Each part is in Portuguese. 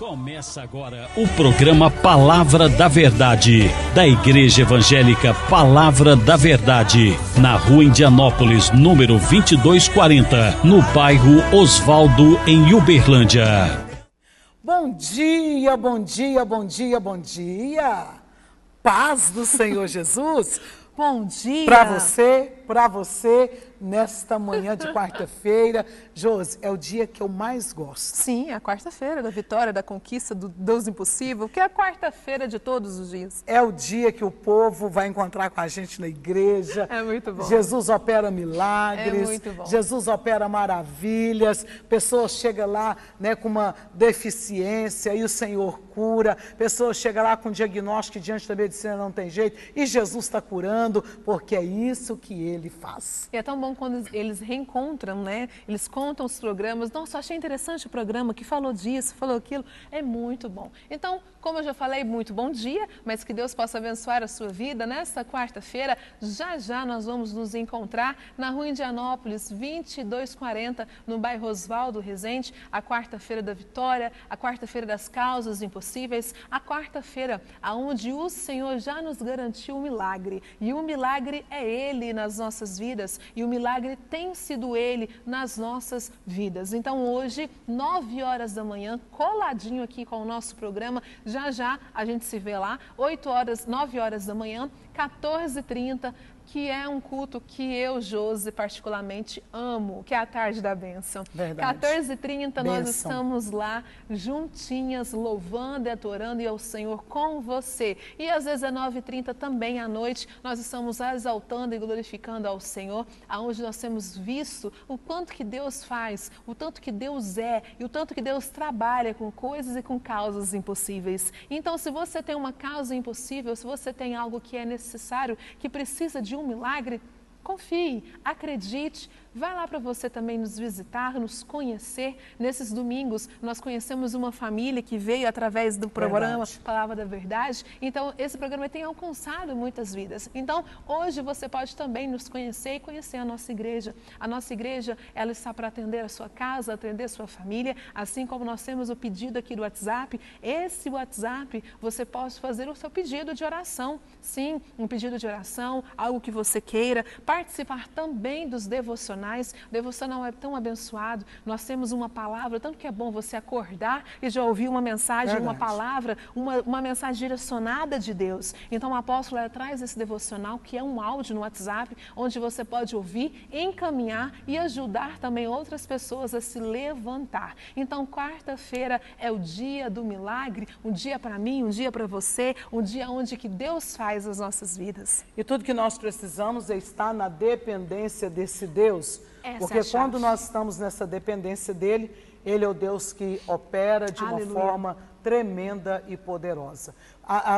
Começa agora o programa Palavra da Verdade, da Igreja Evangélica Palavra da Verdade, na Rua Indianópolis, número 2240, no bairro Osvaldo, em Uberlândia. Bom dia, bom dia, bom dia, bom dia. Paz do Senhor Jesus. Bom dia. Para você, nesta manhã de quarta-feira. Josi, é o dia que eu mais gosto. Sim, é a quarta-feira da vitória, da conquista, do Deus impossível, que é a quarta-feira de todos os dias. É o dia que o povo vai encontrar com a gente na igreja. É muito bom. Jesus opera milagres. É muito bom. Jesus opera maravilhas. Pessoas chegam lá, né, com uma deficiência e o Senhor cura. Pessoas chegam lá com diagnóstico que diante da medicina não tem jeito e Jesus está curando, porque é isso que Ele faz. E é tão bom quando eles reencontram, né? Eles contam os programas. Nossa, achei interessante o programa que falou disso, falou aquilo. É muito bom. Então, como eu já falei, muito bom dia, mas que Deus possa abençoar a sua vida. Nesta quarta-feira, já nós vamos nos encontrar na Rua Indianópolis, 2240, no bairro Osvaldo Resende, a quarta-feira da vitória, a quarta-feira das causas impossíveis, a quarta-feira onde o Senhor já nos garantiu um milagre. E o milagre é Ele nas nossas vidas. E o milagre tem sido Ele nas nossas vidas. Então hoje, 9 horas da manhã, coladinho aqui com o nosso programa, já a gente se vê lá, 9 horas da manhã, 14h30, que é um culto que eu, Josi, particularmente amo, que é a tarde da bênção. Verdade. 14h30 nós estamos lá, juntinhas, louvando e adorando ao Senhor com você. E às 19h30 também à noite, nós estamos exaltando e glorificando ao Senhor, aonde nós temos visto o quanto que Deus faz, o tanto que Deus é e o tanto que Deus trabalha com coisas e com causas impossíveis. Então, se você tem uma causa impossível, se você tem algo que é necessário, que precisa de um milagre, confie, acredite. Vai lá para você também nos visitar, nos conhecer. Nesses domingos, nós conhecemos uma família que veio através do programa Palavra da Verdade. Então, esse programa tem alcançado muitas vidas. Então, hoje você pode também nos conhecer e conhecer a nossa igreja. A nossa igreja, ela está para atender a sua casa, atender a sua família, assim como nós temos o pedido aqui do WhatsApp. Esse WhatsApp, você pode fazer o seu pedido de oração. Sim, um pedido de oração, algo que você queira. Participar também dos devocionais. O devocional é tão abençoado, nós temos uma palavra, tanto que é bom você acordar e já ouvir uma mensagem, uma palavra, uma mensagem direcionada de Deus. Então, o apóstolo traz esse devocional, que é um áudio no WhatsApp, onde você pode ouvir, encaminhar e ajudar também outras pessoas a se levantar. Então, quarta-feira é o dia do milagre, um dia para mim, um dia para você, um dia onde que Deus faz as nossas vidas. E tudo que nós precisamos é estar na dependência desse Deus. Porque quando nós estamos nessa dependência dele, ele é o Deus que opera de uma forma tremenda e poderosa.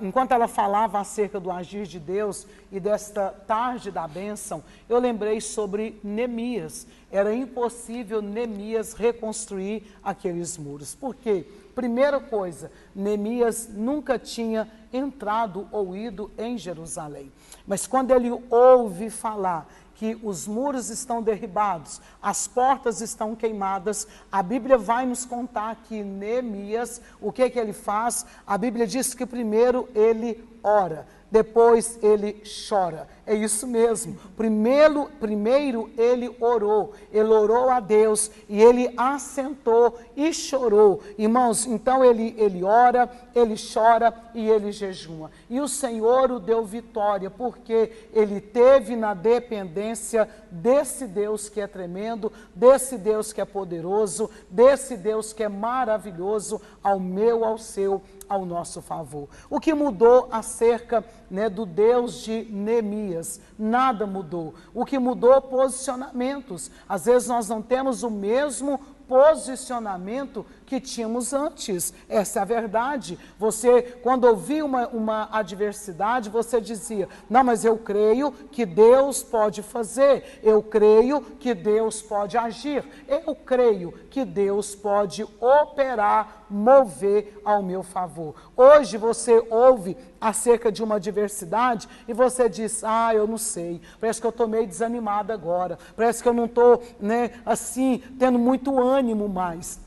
Enquanto ela falava acerca do agir de Deus e desta tarde da bênção, eu lembrei sobre Neemias. Era impossível Neemias reconstruir aqueles muros. Por quê? Primeira coisa, Neemias nunca tinha entrado ou ido em Jerusalém. Mas quando ele ouve falar que os muros estão derribados, as portas estão queimadas, a Bíblia vai nos contar que Neemias, o que ele faz? A Bíblia diz que primeiro ele ora, depois ele chora. É isso mesmo. Primeiro ele orou a Deus e ele assentou e chorou. Irmãos, então ele ora, ele chora e ele jejuma. E o Senhor o deu vitória, porque ele teve na dependência desse Deus que é tremendo, desse Deus que é poderoso, desse Deus que é maravilhoso, ao meu, ao seu, ao nosso favor. O que mudou acerca, né, do Deus de Neemias? Nada mudou. O que mudou, posicionamentos. Às vezes nós não temos o mesmo posicionamento que tínhamos antes. Essa é a verdade. Você, quando ouvia uma adversidade, você dizia: não, mas eu creio que Deus pode fazer, eu creio que Deus pode agir, eu creio que Deus pode operar, mover ao meu favor. Hoje você ouve acerca de uma adversidade e você diz: ah, eu não sei, parece que eu estou meio desanimada agora, parece que eu não estou, né, assim, tendo muito ânimo mais.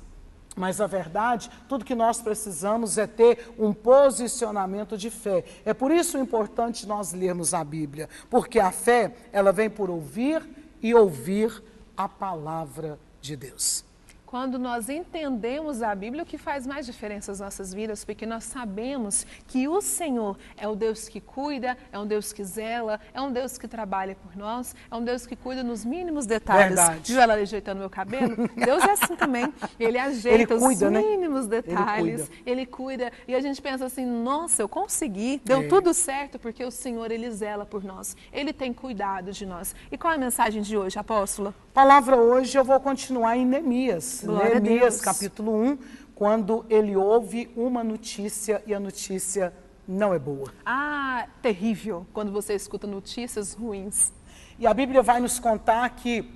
Mas, na verdade, tudo que nós precisamos é ter um posicionamento de fé. É por isso importante nós lermos a Bíblia, porque a fé, ela vem por ouvir e ouvir a palavra de Deus. Quando nós entendemos a Bíblia, o que faz mais diferença nas nossas vidas, porque nós sabemos que o Senhor é o Deus que cuida, é um Deus que zela, é um Deus que trabalha por nós, é um Deus que cuida nos mínimos detalhes. Verdade. Viu ela ajeitando meu cabelo? Deus é assim também. Ele ajeita os mínimos detalhes, ele cuida. E a gente pensa assim, nossa, eu consegui, deu tudo certo, porque o Senhor, ele zela por nós. Ele tem cuidado de nós. E qual é a mensagem de hoje, apóstola? A palavra hoje eu vou continuar em Neemias. Glória Neemias, capítulo 1, quando ele ouve uma notícia e a notícia não é boa. Ah, terrível, quando você escuta notícias ruins. E a Bíblia vai nos contar que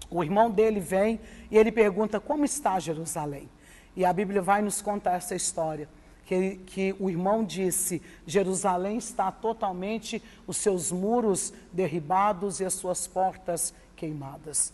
o irmão dele vem e ele pergunta como está Jerusalém. E a Bíblia vai nos contar essa história. Que o irmão disse, Jerusalém está totalmente, os seus muros derribados e as suas portas queimadas.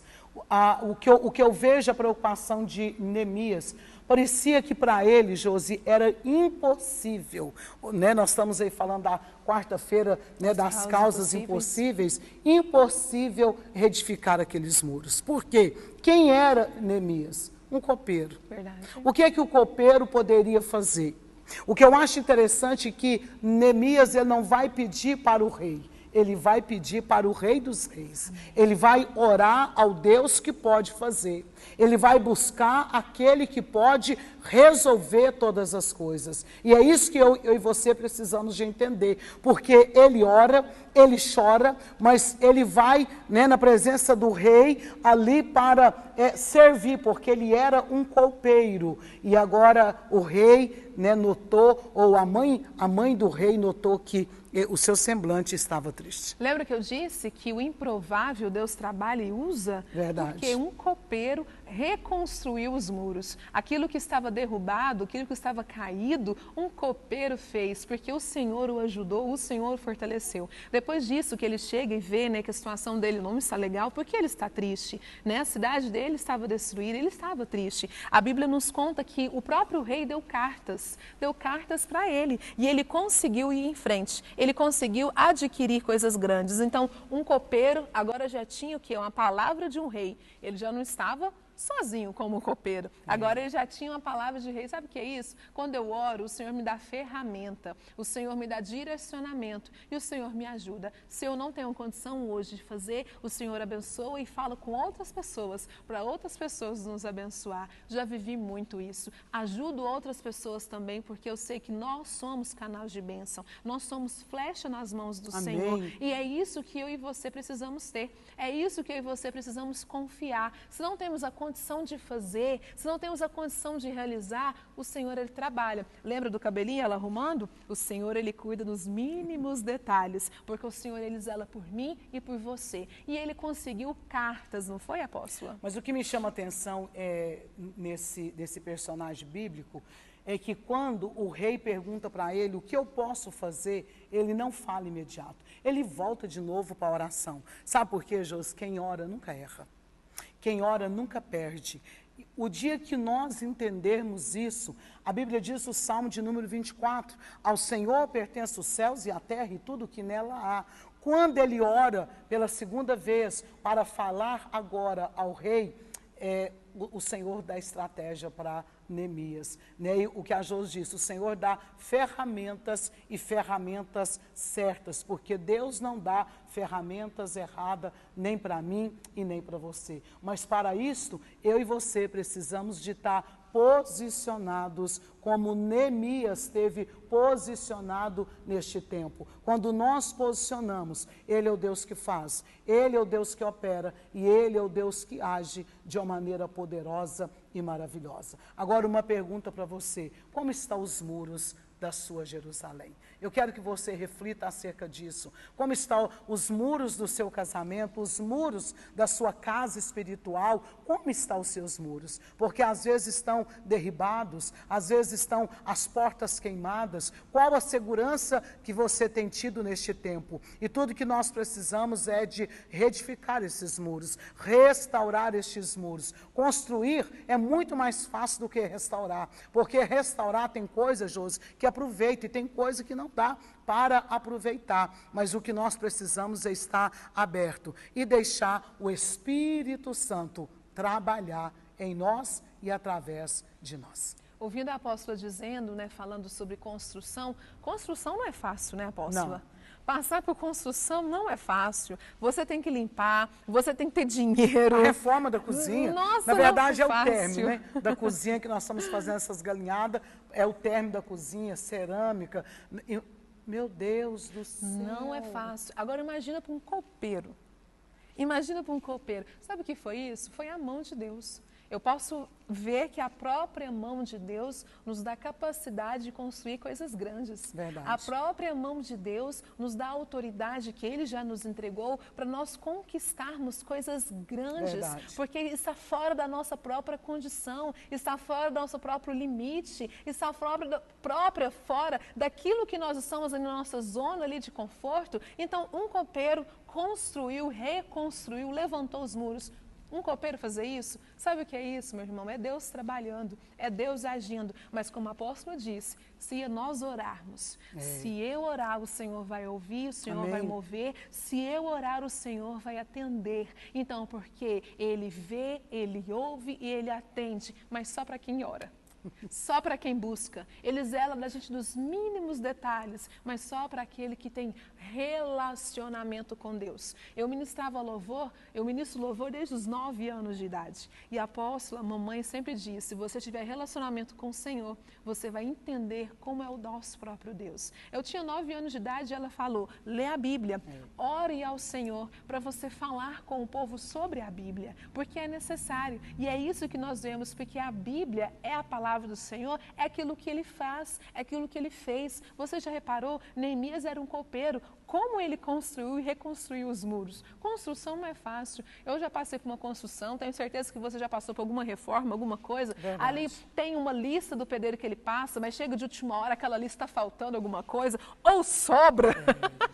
O que eu vejo a preocupação de Neemias, parecia que para ele, Josi, era impossível, né? Nós estamos aí falando da quarta-feira, né, das causas impossíveis, impossível reedificar aqueles muros. Por quê? Quem era Neemias? Um copeiro. Verdade. O que é que o copeiro poderia fazer? O que eu acho interessante é que Neemias ele não vai pedir para o rei, ele vai pedir para o Rei dos Reis. Ele vai orar ao Deus que pode fazer. Ele vai buscar aquele que pode resolver todas as coisas. E é isso que eu e você precisamos de entender. Porque ele ora, ele chora, mas ele vai, né, na presença do rei ali para servir, porque ele era um copeiro. E agora o rei, né, notou, ou a mãe do rei notou que o seu semblante estava triste. Lembra que eu disse que o improvável Deus trabalha e usa? Verdade. Porque um copeiro reconstruiu os muros. Aquilo que estava derrubado, aquilo que estava caído, um copeiro fez, porque o Senhor o ajudou, o Senhor o fortaleceu. Depois disso que ele chega e vê, né, que a situação dele não está legal, porque ele está triste, né? A cidade dele estava destruída, ele estava triste. A Bíblia nos conta que o próprio rei deu cartas para ele, e ele conseguiu ir em frente. Ele conseguiu adquirir coisas grandes. Então, um copeiro agora já tinha o quê? Uma palavra de um rei. Ele já não estava sozinho como copeiro. Agora ele já tinha uma palavra de rei. Sabe o que é isso? Quando eu oro, o Senhor me dá ferramenta, o Senhor me dá direcionamento e o Senhor me ajuda. Se eu não tenho condição hoje de fazer, o Senhor abençoa e fala com outras pessoas, para outras pessoas nos abençoar. Já vivi muito isso. Ajudo outras pessoas também, porque eu sei que nós somos canais de bênção. Nós somos flecha nas mãos do Amém. Senhor. E é isso que eu e você precisamos ter. É isso que eu e você precisamos confiar. Se não temos a condição de fazer, se não temos a condição de realizar, o Senhor, ele trabalha. Lembra do cabelinho ela arrumando? O Senhor, ele cuida dos mínimos detalhes, porque o Senhor, ele zela por mim e por você. E ele conseguiu cartas, não foi, apóstola? Mas o que me chama a atenção desse personagem bíblico é que quando o rei pergunta para ele o que eu posso fazer, ele não fala imediato. Ele volta de novo para a oração. Sabe por quê, José? Quem ora nunca erra. Quem ora nunca perde. O dia que nós entendermos isso, a Bíblia diz, o Salmo de número 24, ao Senhor pertence os céus e a terra e tudo que nela há. Quando ele ora pela segunda vez para falar agora ao rei, o Senhor dá estratégia para Neemias, né? E o que a Jô disse, o Senhor dá ferramentas e ferramentas certas, porque Deus não dá ferramentas erradas nem para mim e nem para você. Mas para isso, eu e você precisamos de estar posicionados como Neemias esteve posicionado neste tempo. Quando nós posicionamos, Ele é o Deus que faz, Ele é o Deus que opera e Ele é o Deus que age de uma maneira poderosa e maravilhosa. Agora uma pergunta para você, como estão os muros da sua Jerusalém. Eu quero que você reflita acerca disso. Como estão os muros do seu casamento, os muros da sua casa espiritual, como estão os seus muros? Porque às vezes estão derribados, às vezes estão as portas queimadas. Qual a segurança que você tem tido neste tempo? E tudo que nós precisamos é de reedificar esses muros, restaurar estes muros. Construir é muito mais fácil do que restaurar, porque restaurar tem coisa, Josi, que aproveita e tem coisa que não dá para aproveitar, mas o que nós precisamos é estar aberto e deixar o Espírito Santo trabalhar em nós e através de nós. Ouvindo a apóstola dizendo, né, falando sobre construção não é fácil, né, apóstola? Não. Passar por construção não é fácil. Você tem que limpar, você tem que ter dinheiro. A reforma da cozinha, nossa, na verdade é o fácil. término, né, da cozinha que nós estamos fazendo essas galinhadas, é o término da cozinha, cerâmica. Meu Deus do céu. Não é fácil. Agora imagina para um copeiro. Imagina para um copeiro. Sabe o que foi isso? Foi a mão de Deus. Eu posso ver que a própria mão de Deus nos dá capacidade de construir coisas grandes. Verdade. A própria mão de Deus nos dá a autoridade que Ele já nos entregou para nós conquistarmos coisas grandes. Verdade. Porque está fora da nossa própria condição, está fora do nosso próprio limite, está fora daquilo que nós estamos na nossa zona ali de conforto. Então, um copeiro construiu, reconstruiu, levantou os muros. Um copeiro fazer isso, sabe o que é isso, meu irmão? É Deus trabalhando, é Deus agindo. Mas como o apóstolo disse, se nós orarmos, se eu orar, o Senhor vai ouvir, o Senhor Amém. vai mover. Se eu orar, o Senhor vai atender. Então, porque Ele vê, Ele ouve e Ele atende, mas só para quem ora. Só para quem busca. Ele zela da gente dos mínimos detalhes, mas só para aquele que tem relacionamento com Deus. Eu ministro louvor desde os 9 anos de idade. E a apóstola, a mamãe sempre diz, se você tiver relacionamento com o Senhor, você vai entender como é o nosso próprio Deus. Eu tinha 9 anos de idade e ela falou, lê a Bíblia, ore ao Senhor para você falar com o povo sobre a Bíblia, porque é necessário. E é isso que nós vemos, porque a Bíblia é a palavra do Senhor, é aquilo que Ele faz, é aquilo que Ele fez. Você já reparou? Neemias era um copeiro. Como ele construiu e reconstruiu os muros? Construção não é fácil. Eu já passei por uma construção, tenho certeza que você já passou por alguma reforma, alguma coisa. Verdade. Ali tem uma lista do pedreiro que ele passa, mas chega de última hora, aquela lista está faltando alguma coisa, ou sobra.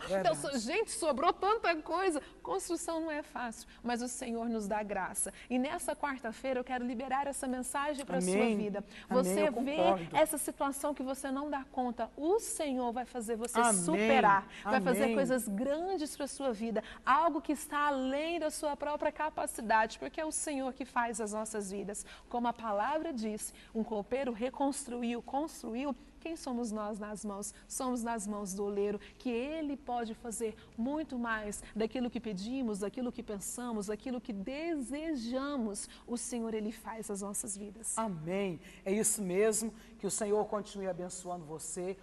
Então, gente, sobrou tanta coisa. Construção não é fácil, mas o Senhor nos dá graça. E nessa quarta-feira eu quero liberar essa mensagem para a sua vida. Você vê essa situação que você não dá conta, o Senhor vai fazer você superar, vai fazer coisas grandes para a sua vida, algo que está além da sua própria capacidade, porque é o Senhor que faz as nossas vidas. Como a palavra diz, um copeiro reconstruiu, construiu. Quem somos nós nas mãos? Somos nas mãos do oleiro, que Ele pode fazer muito mais daquilo que pedimos, daquilo que pensamos, daquilo que desejamos. O Senhor, Ele faz as nossas vidas. Amém. É isso mesmo, que o Senhor continue abençoando você.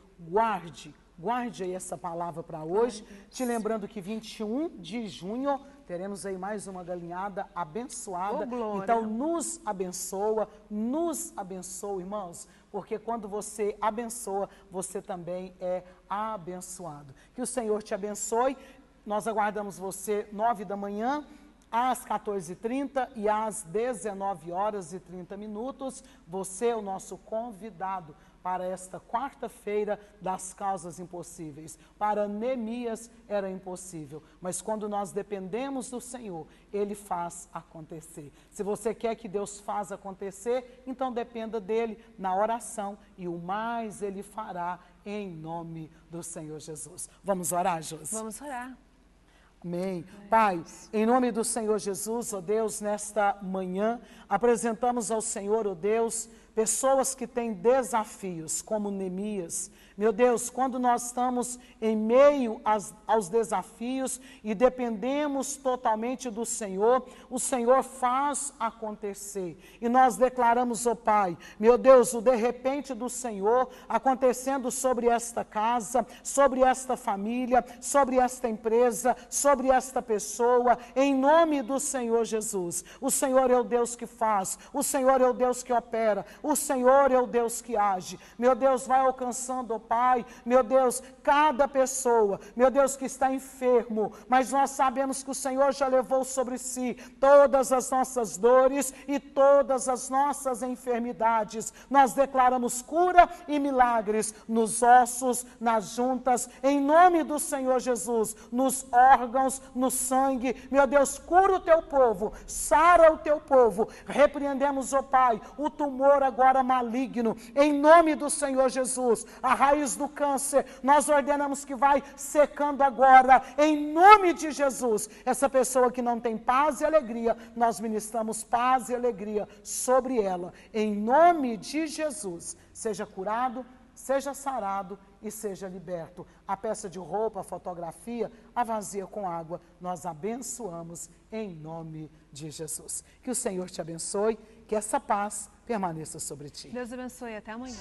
Guarde aí essa palavra para hoje, te lembrando que 21 de junho teremos aí mais uma galinhada abençoada. Então nos abençoa, irmãos, porque quando você abençoa, você também é abençoado. Que o Senhor te abençoe. Nós aguardamos você 9 da manhã, às 14h30 e às 19h30. Você é o nosso convidado para esta quarta-feira das causas impossíveis. Para Neemias era impossível, mas quando nós dependemos do Senhor, Ele faz acontecer. Se você quer que Deus faça acontecer, então dependa dEle na oração e o mais Ele fará em nome do Senhor Jesus. Vamos orar, Josi? Vamos orar. Amém. Pai, em nome do Senhor Jesus, ó Deus, nesta manhã, apresentamos ao Senhor, ó Deus, pessoas que têm desafios, como Neemias. Meu Deus, quando nós estamos em meio aos desafios e dependemos totalmente do Senhor, o Senhor faz acontecer. E nós declaramos, ó Pai, meu Deus, o de repente do Senhor acontecendo sobre esta casa, sobre esta família, sobre esta empresa, sobre esta pessoa, em nome do Senhor Jesus. O Senhor é o Deus que faz, o Senhor é o Deus que opera, O Senhor é o Deus que age. Meu Deus, vai alcançando, ó Pai, meu Deus, cada pessoa, meu Deus, que está enfermo, mas nós sabemos que o Senhor já levou sobre si todas as nossas dores e todas as nossas enfermidades. Nós declaramos cura e milagres nos ossos, nas juntas, em nome do Senhor Jesus, nos órgãos, no sangue. Meu Deus, cura o teu povo, sara o teu povo. Repreendemos, ó Pai, o tumor agora maligno, em nome do Senhor Jesus. A raiz do câncer, nós ordenamos que vai secando agora, em nome de Jesus. Essa pessoa que não tem paz e alegria, nós ministramos paz e alegria sobre ela, em nome de Jesus. Seja curado, seja sarado e seja liberto. A peça de roupa, a fotografia, a vazia com água, nós abençoamos em nome de Jesus. Que o Senhor te abençoe, que essa paz permaneça sobre ti. Deus abençoe, até amanhã.